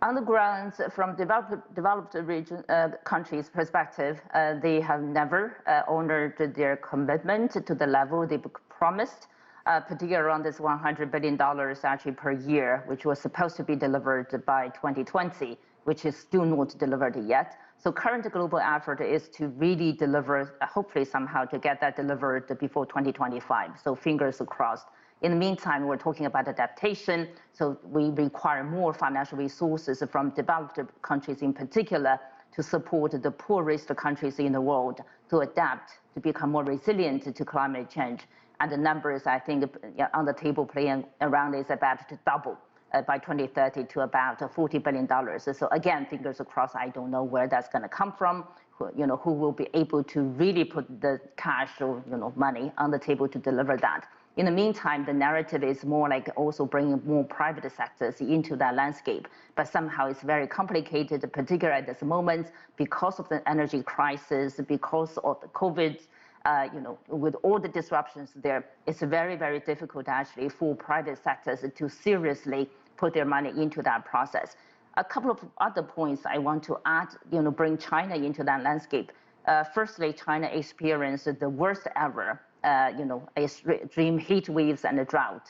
On the ground, from developed region countries' perspective, they have never honored their commitment to the level they promised, particularly around this $100 billion actually per year, which was supposed to be delivered by 2020, which is still not delivered yet. So current global effort is to really deliver, hopefully somehow to get that delivered before 2025. So fingers crossed. In the meantime, we're talking about adaptation, so we require more financial resources from developed countries in particular to support the poorest countries in the world to adapt, to become more resilient to climate change. And the numbers, I think, on the table playing around is about to double by 2030 to about $40 billion. So again, fingers crossed, I don't know where that's going to come from, who will be able to really put the cash or money on the table to deliver that. In the meantime, the narrative is more like also bringing more private sectors into that landscape. But somehow it's very complicated, particularly at this moment, because of the energy crisis, because of the COVID, with all the disruptions there, it's very, very difficult actually for private sectors to seriously put their money into that process. A couple of other points I want to add, bring China into that landscape. Firstly, China experienced the worst ever extreme heat waves and a drought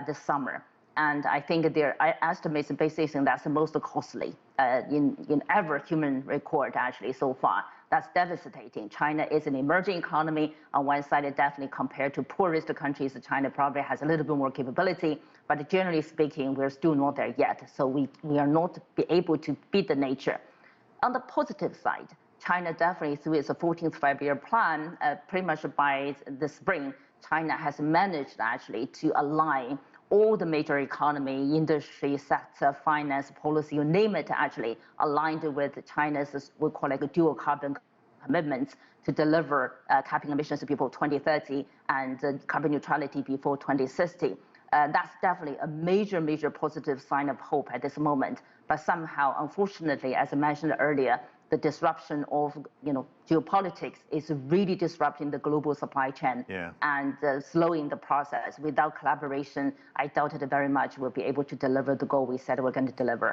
this summer. And I think their estimates basically saying that's the most costly in ever human record actually so far. That's devastating. China is an emerging economy. On one side, it definitely compared to poorest countries, China probably has a little bit more capability, but generally speaking, we're still not there yet. So we are not be able to beat the nature. On the positive side, China definitely, through its 14th five-year plan, pretty much by the spring, China has managed actually to align all the major economy, industry, sector, finance, policy, you name it, actually aligned with China's, we call it dual carbon commitments to deliver capping emissions before 2030 and carbon neutrality before 2060. That's definitely a major, major positive sign of hope at this moment. But somehow, unfortunately, as I mentioned earlier, the disruption of geopolitics is really disrupting the global supply chain and slowing the process. Without collaboration, I doubt it very much we'll be able to deliver the goal we said we're going to deliver.